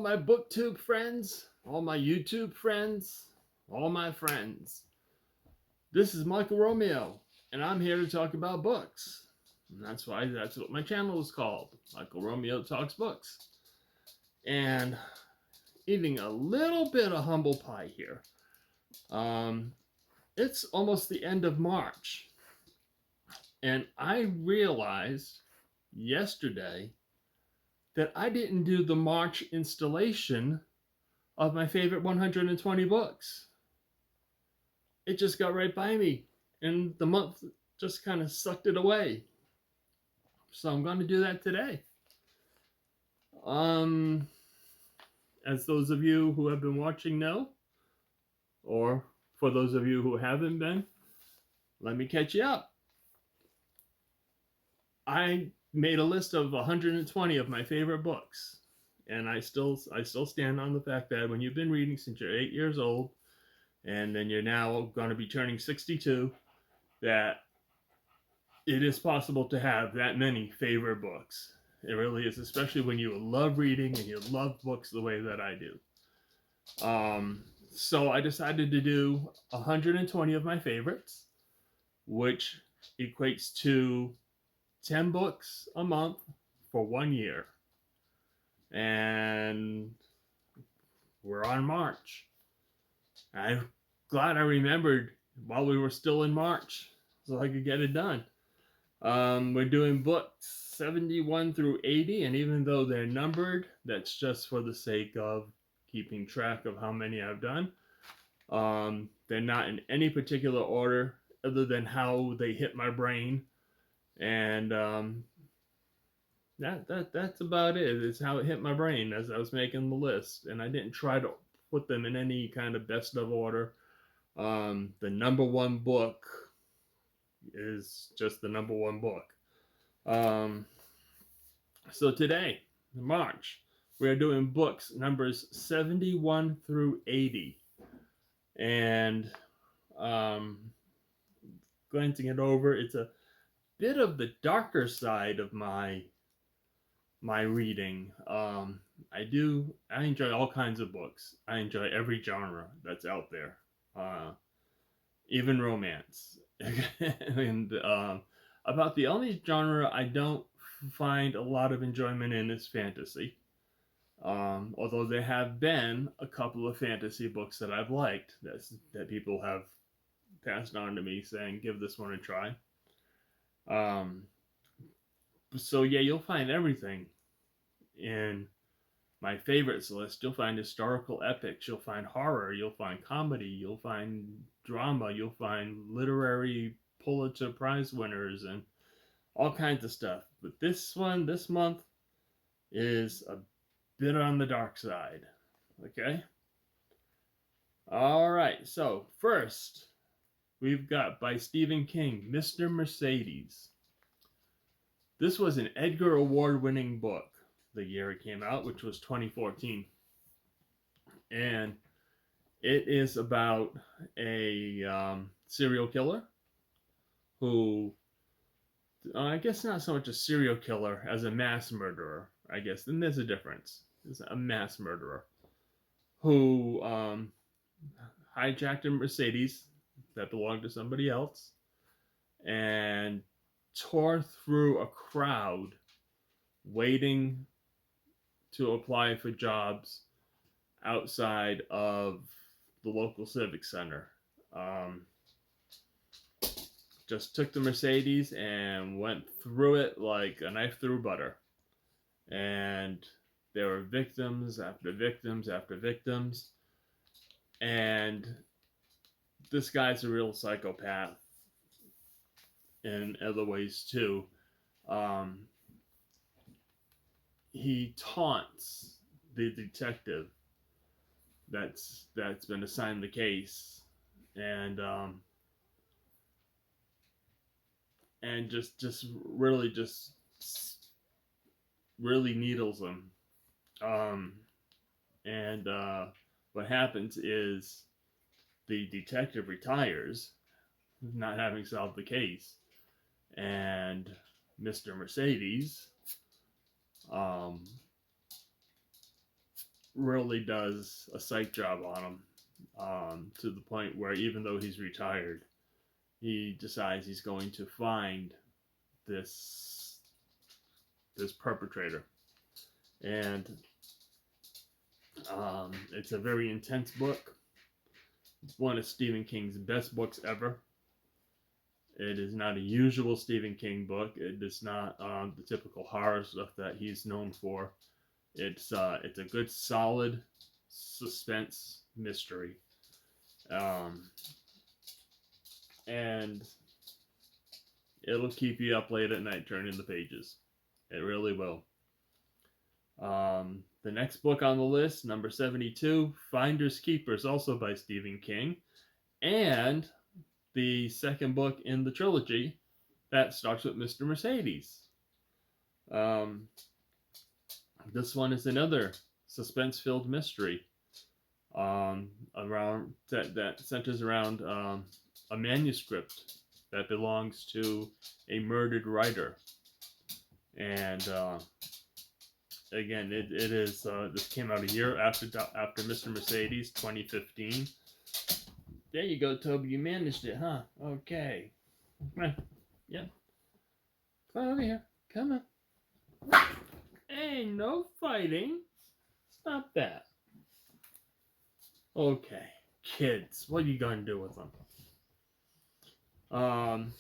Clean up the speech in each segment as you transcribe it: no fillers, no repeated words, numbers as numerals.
my booktube friends, all my YouTube friends, all my friends. This is Michael Romeo, and I'm here to talk about books. And that's what my channel is called. Michael Romeo Talks Books. And eating a little bit of humble pie here. It's almost the end of March. And I realized yesterday that I didn't do the March installation of my favorite 120 books. It just got right by me, and the month just kind of sucked it away. So I'm going to do that today. As those of you who have been watching know, or for those of you who haven't been, let me catch you up. I made a list of 120 of my favorite books, and I still stand on the fact that when you've been reading since you're 8 years old, and then you're now going to be turning 62, that it is possible to have that many favorite books. It really is, especially when you love reading and you love books the way that I do. So I decided to do 120 of my favorites, which equates to 10 books a month for 1 year. And we're on March. I'm glad I remembered while we were still in March so I could get it done. We're doing books 71 through 80, and even though they're numbered, that's just for the sake of keeping track of how many I've done. They're not in any particular order other than how they hit my brain, and that's about it. It's how it hit my brain as I was making the list, and I didn't try to put them in any kind of best of order. The number one book is just the number one book. So today, March, we are doing books numbers 71 through 80. And glancing it over, it's a bit of the darker side of my reading. I enjoy all kinds of books. I enjoy every genre that's out there, even romance. And about the only genre I don't find a lot of enjoyment in is fantasy. Although there have been a couple of fantasy books that I've liked that people have passed on to me saying, give this one a try. So yeah, you'll find everything in my favorites list. You'll find historical epics, you'll find horror, you'll find comedy, you'll find drama, you'll find literary Pulitzer Prize winners, and all kinds of stuff. But this month, is a bit on the dark side. Okay? Alright, so first, we've got by Stephen King, Mr. Mercedes. This was an Edgar Award-winning book the year it came out, which was 2014. And it is about a serial killer who, I guess not so much a serial killer as a mass murderer, I guess. Then there's a difference. There's a mass murderer who hijacked a Mercedes that belonged to somebody else and tore through a crowd waiting to apply for jobs outside of the local civic center. Just took the Mercedes and went through it like a knife through butter. And there were victims after victims after victims. And this guy's a real psychopath in other ways too. He taunts the detective that's been assigned the case, and just really needles him. And what happens is the detective retires, not having solved the case, and Mr. Mercedes really does a psych job on him, to the point where even though he's retired, he decides he's going to find this perpetrator. And it's a very intense book. It's one of Stephen King's best books ever. It is not a usual Stephen King book. It is not the typical horror stuff that he's known for. It's a good, solid suspense mystery, and it'll keep you up late at night turning the pages. It really will. The next book on the list, number 72, Finders Keepers, also by Stephen King, and the second book in the trilogy that starts with Mr. Mercedes. This one is another suspense-filled mystery around that centers around a manuscript that belongs to a murdered writer. And again, it is this came out a year after Mr. Mercedes, 2015. There you go, Toby. You managed it, huh? Okay. Come on. Yep. Come on over here. Come on. Hey, no fighting. Stop that. Okay. Kids, what are you going to do with them?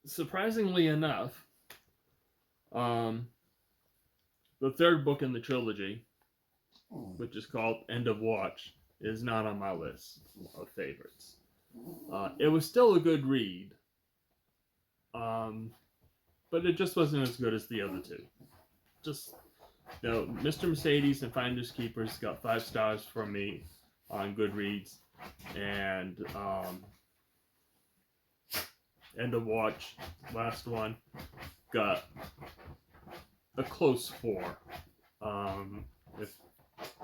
Surprisingly enough, the third book in the trilogy, which is called End of Watch, is not on my list of favorites. It was still a good read, but it just wasn't as good as the other two. Just, you know, Mr. Mercedes and Finders Keepers got 5 stars from me on Goodreads, and End of Watch, last one, got a close 4, with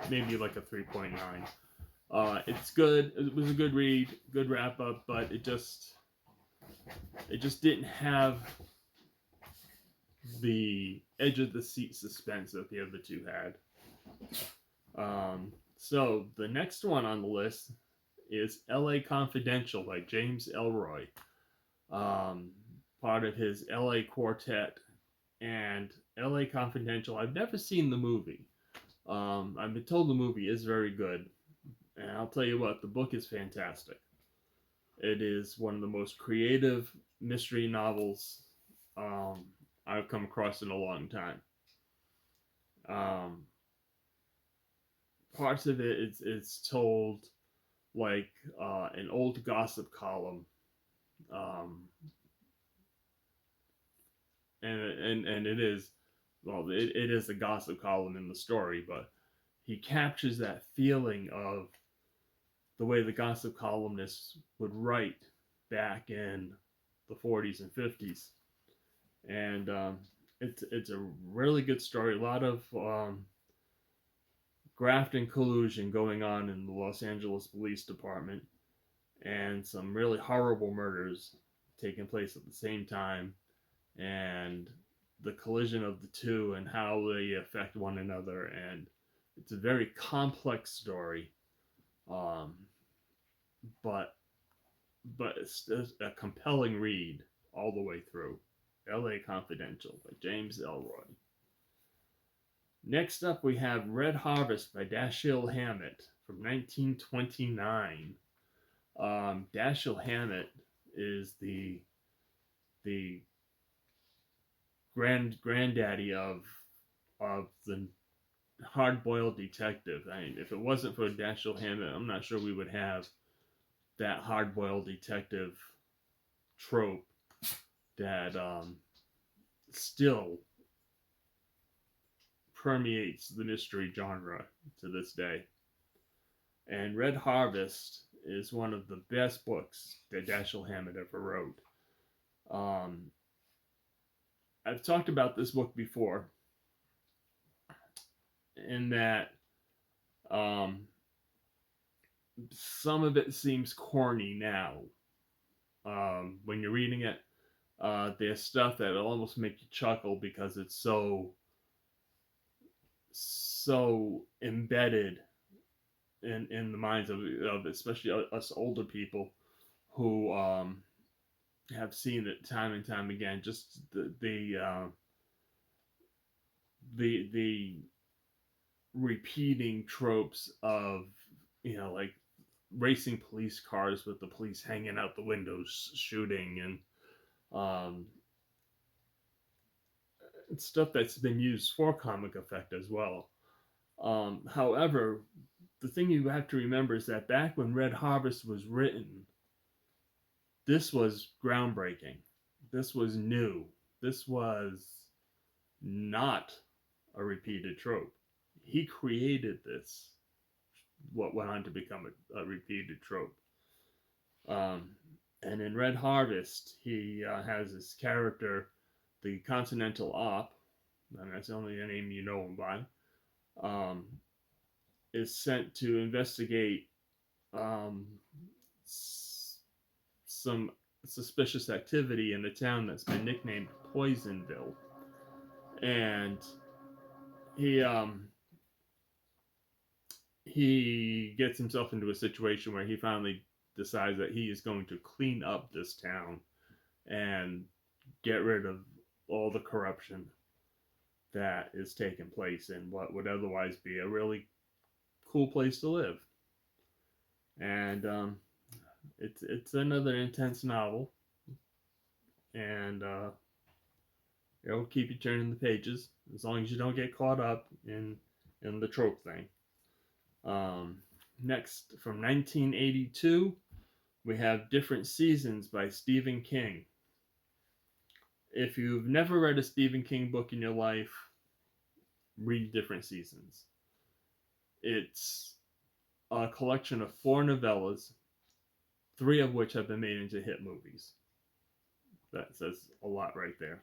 maybe like a 3.9. It's good. It was a good read, good wrap up, but it just didn't have the edge of the seat suspense that the other two had. So the next one on the list is L.A. Confidential by James Ellroy, part of his L.A. Quartet. And L.A. Confidential, I've never seen the movie. I've been told the movie is very good. And I'll tell you what, the book is fantastic. It is one of the most creative mystery novels I've come across in a long time. Parts of it, it's told like an old gossip column. And it is, well, it is a gossip column in the story, but he captures that feeling of the way the gossip columnists would write back in the 40s and 50s. And it's a really good story. A lot of graft and collusion going on in the Los Angeles Police Department, and some really horrible murders taking place at the same time, and the collision of the two and how they affect one another. And it's a very complex story, but it's a compelling read all the way through. L.A. Confidential by James Ellroy. Next up, we have Red Harvest by Dashiell Hammett from 1929. Dashiell Hammett is the granddaddy of the hard-boiled detective. I mean, if it wasn't for Dashiell Hammett, I'm not sure we would have that hard-boiled detective trope that still permeates the mystery genre to this day. And Red Harvest is one of the best books that Dashiell Hammett ever wrote. I've talked about this book before, in that some of it seems corny now. When you're reading it, there's stuff that'll almost make you chuckle because it's so so embedded in the minds of especially us older people who have seen it time and time again. Just the repeating tropes of, like racing police cars with the police hanging out the windows shooting, and stuff that's been used for comic effect as well. However, the thing you have to remember is that back when Red Harvest was written, this was groundbreaking. This was new. This was not a repeated trope. He created this, what went on to become a repeated trope. Um, and in Red Harvest, he has this character, the Continental Op, and that's the only name you know him by, um, is sent to investigate um, some suspicious activity in a town that's been nicknamed Poisonville. And he he gets himself into a situation where he finally decides that he is going to clean up this town and get rid of all the corruption that is taking place in what would otherwise be a really cool place to live. And it's another intense novel, and it'll keep you turning the pages as long as you don't get caught up in the trope thing. Next, from 1982, we have Different Seasons by Stephen King. If you've never read a Stephen King book in your life, read Different Seasons. It's a collection of 4 novellas, 3 of which have been made into hit movies. That says a lot right there.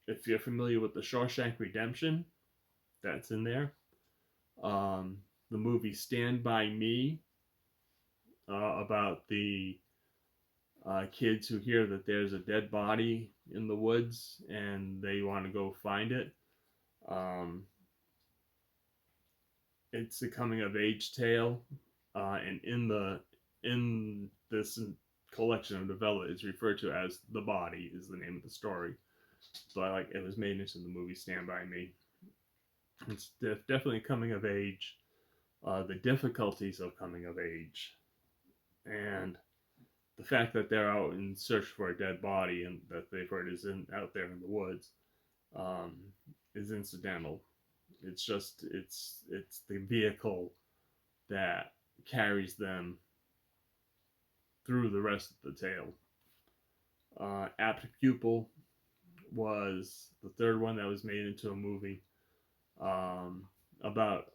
If you're familiar with The Shawshank Redemption, that's in there. The movie Stand By Me, about the kids who hear that there's a dead body in the woods and they want to go find it. It's a coming of age tale, and in this collection of novella is referred to as The Body is the name of the story. But like it was made into the movie Stand By Me. It's definitely coming of age, the difficulties of coming of age, and the fact that they're out in search for a dead body and that they've heard is out there in the woods is incidental. It's just it's the vehicle that carries them through the rest of the tale. Apt Pupil was the third one that was made into a movie, about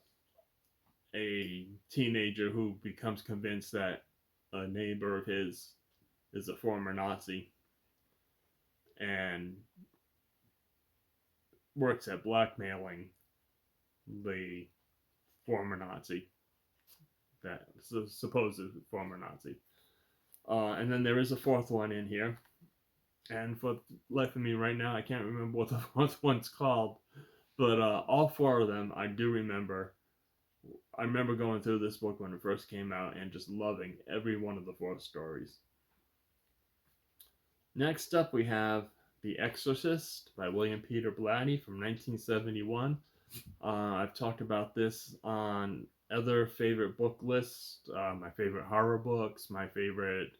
a teenager who becomes convinced that a neighbor of his is a former Nazi and works at blackmailing the former Nazi, that supposed former Nazi. And then there is a 4th one in here. And for the life of me right now, I can't remember what the 4th one's called. But all 4 of them, I do remember. I remember going through this book when it first came out and just loving every one of the 4 stories. Next up, we have The Exorcist by William Peter Blatty from 1971. I've talked about this on other favorite book lists, my favorite horror books, my favorite...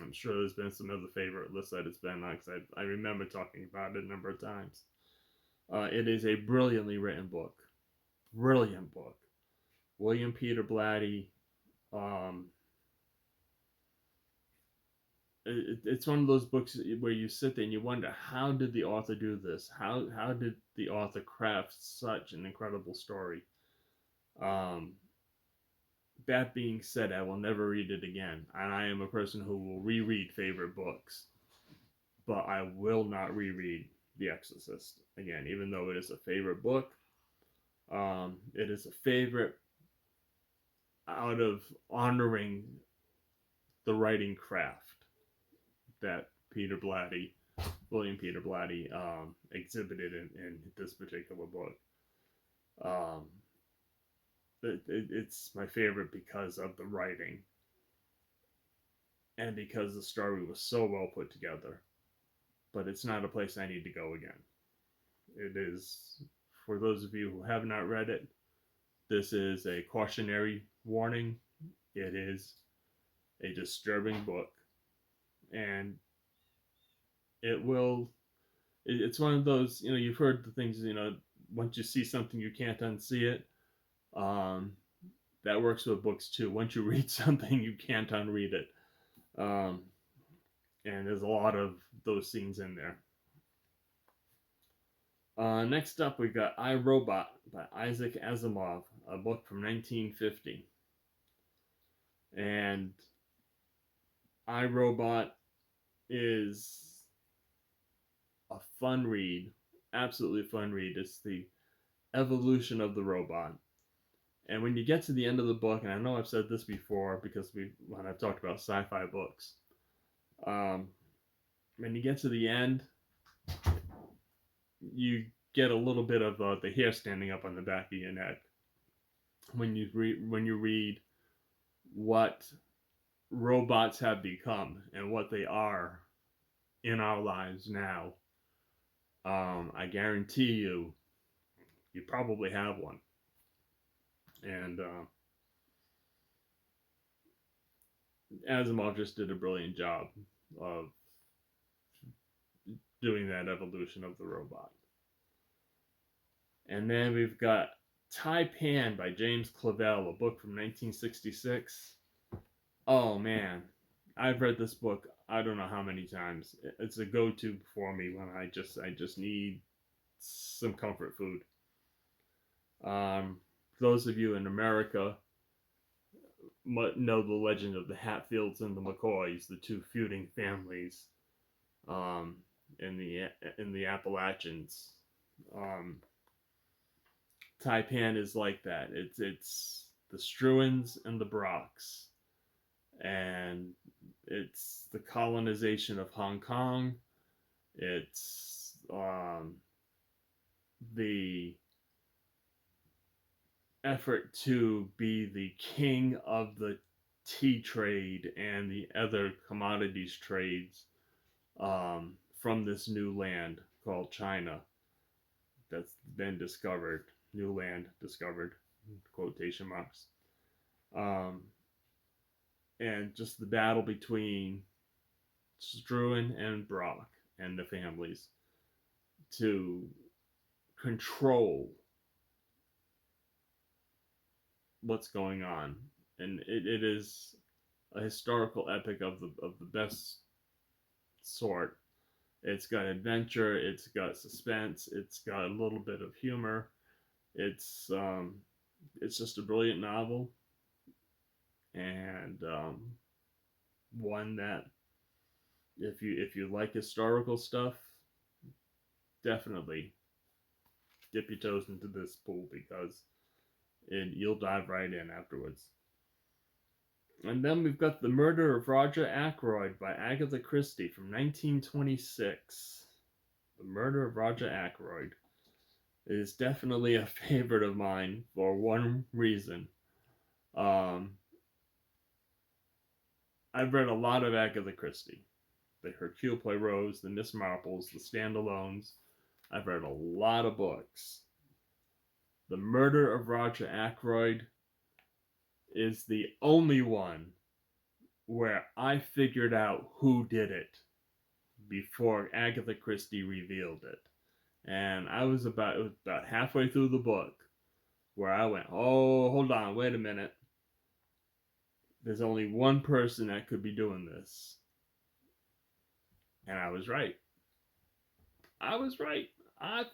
I'm sure there's been some other favorite lists that it's been on, because I remember talking about it a number of times. It is a brilliantly written book. Brilliant book. William Peter Blatty. It's one of those books where you sit there and you wonder, how did the author do this? How did the author craft such an incredible story? That being said, I will never read it again. And I am a person who will reread favorite books. But I will not reread The Exorcist again, even though it is a favorite book. It is a favorite out of honoring the writing craft that Peter Blatty William Peter Blatty exhibited in this particular book. It's my favorite because of the writing and because the story was so well put together. But it's not a place I need to go again. It is, for those of you who have not read it, this is a cautionary warning. It is a disturbing book. And it will, it's one of those, you've heard the things, once you see something, you can't unsee it. That works with books too. Once you read something, you can't unread it. And there's a lot of those scenes in there. Next up, we got IRobot by Isaac Asimov, a book from 1950. And IRobot is a fun read, absolutely fun read. It's the evolution of the robot. And when you get to the end of the book, and I know I've said this before because when I've talked about sci-fi books, when you get to the end, you get a little bit of the hair standing up on the back of your neck when you read what robots have become and what they are in our lives now. I guarantee you probably have one. And Asimov just did a brilliant job of doing that evolution of the robot. And then we've got Tai-Pan by James Clavell, a book from 1966. Oh man, I've read this book I don't know how many times. It's a go-to for me when I just need some comfort food. Those of you in America know the legend of the Hatfields and the McCoys, the two feuding families in the Appalachians. Taipan is like that. It's the Struans and the Brocks, and it's the colonization of Hong Kong. It's the effort to be the king of the tea trade and the other commodities trades from this new land called China that's been discovered. New land discovered, quotation marks. And just the battle between Struan and Brock and the families to control what's going on. And it is a historical epic of the best sort. It's got adventure, it's got suspense, it's got a little bit of humor. It's just a brilliant novel, and one that if you like historical stuff, definitely dip your toes into this pool because you'll dive right in afterwards. And then we've got The Murder of Roger Ackroyd by Agatha Christie from 1926. The Murder of Roger Ackroyd is definitely a favorite of mine for one reason. I've read a lot of Agatha Christie. The Hercule Poirot's, the Miss Marples, the standalones. I've read a lot of books. The Murder of Roger Ackroyd is the only one where I figured out who did it before Agatha Christie revealed it. And I was about halfway through the book where I went, oh, hold on, wait a minute. There's only one person that could be doing this. And I was right. I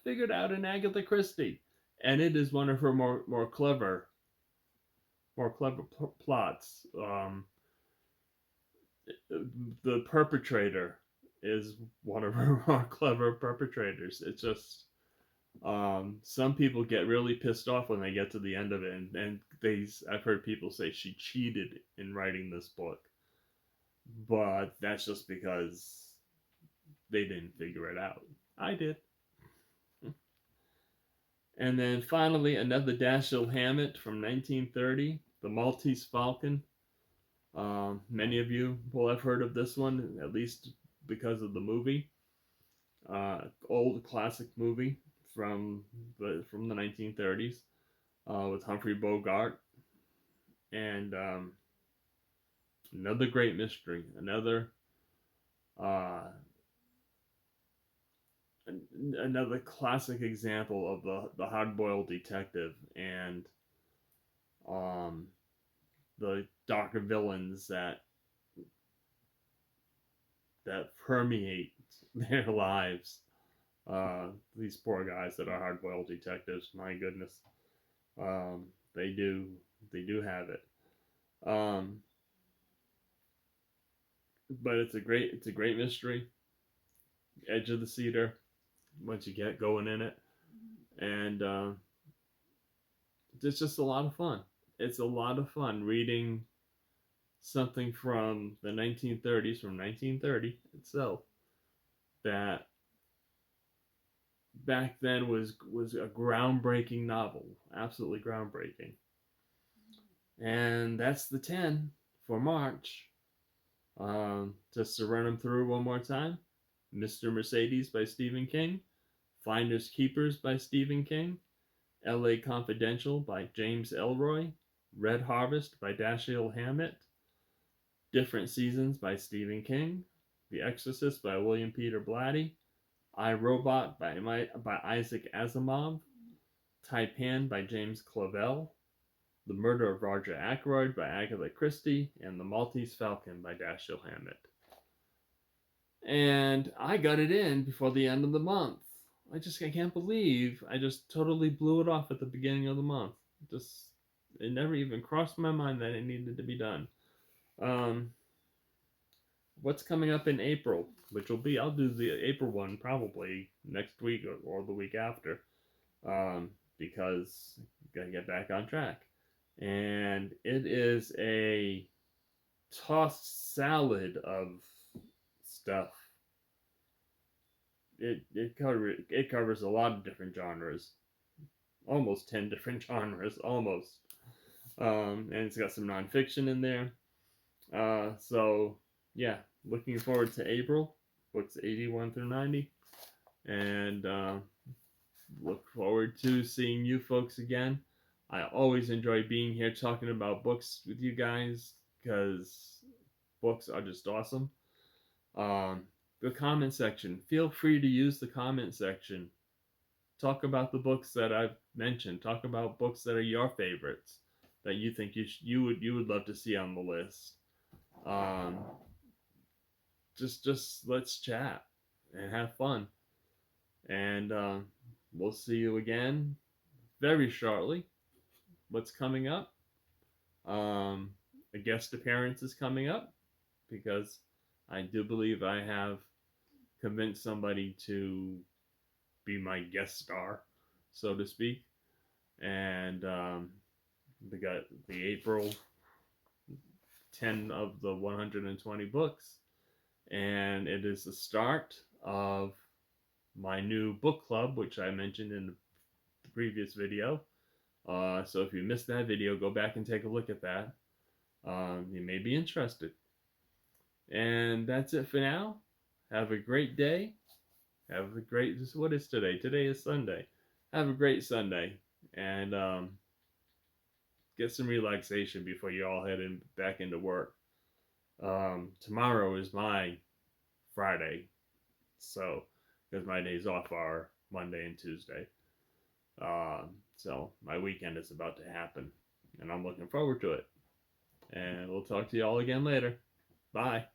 figured out an Agatha Christie. And it is one of her more clever plots. The perpetrator is one of her more clever perpetrators. It's just some people get really pissed off when they get to the end of it, and I've heard people say she cheated in writing this book, but that's just because they didn't figure it out. I did. And then finally, another Dashiell Hammett from 1930, the Maltese Falcon. Many of you will have heard of this one, at least because of the movie. Old classic movie from the 1930s with Humphrey Bogart. And another great mystery. Another classic example of the hard-boiled detective and the darker villains that permeate their lives. These poor guys that are hard-boiled detectives, my goodness, they do have it. But it's a great mystery. Edge of the seater once you get going in it, and it's just a lot of fun. It's a lot of fun reading something from the 1930s, from 1930 itself, that back then was a groundbreaking novel, absolutely groundbreaking. And that's the 10 for March. Just to run them through one more time: Mr. Mercedes by Stephen King, Finders Keepers by Stephen King, L.A. Confidential by James Ellroy, Red Harvest by Dashiell Hammett, Different Seasons by Stephen King, The Exorcist by William Peter Blatty, IRobot by Isaac Asimov, Tai-Pan by James Clavell, The Murder of Roger Ackroyd by Agatha Christie, and The Maltese Falcon by Dashiell Hammett. And I got it in before the end of the month. I can't believe I just totally blew it off at the beginning of the month. It never even crossed my mind that it needed to be done. What's coming up in April, which will be, I'll do the April one probably next week or the week after, because I gotta get back on track. And it is a tossed salad of stuff. It covers a lot of different genres, almost 10 different genres, almost. And it's got some nonfiction in there. So yeah, looking forward to April, books 81 through 90, and look forward to seeing you folks again. I always enjoy being here talking about books with you guys, because books are just awesome. The comment section, feel free to use the comment section. Talk about the books that I've mentioned. Talk about books that are your favorites, that you think you would love to see on the list. Just let's chat and have fun. And we'll see you again very shortly. What's coming up? A guest appearance is coming up, because I do believe I have convinced somebody to be my guest star, so to speak. And we got the April 10 of the 120 books, and it is the start of my new book club, which I mentioned in the previous video. So if you missed that video, go back and take a look at that. You may be interested. And that's it for now. Have a great day. What is today? Today is Sunday. Have a great Sunday. And get some relaxation before you all head back into work. Tomorrow is my Friday. So, because my days off are Monday and Tuesday. So my weekend is about to happen, and I'm looking forward to it. And we'll talk to you all again later. Bye.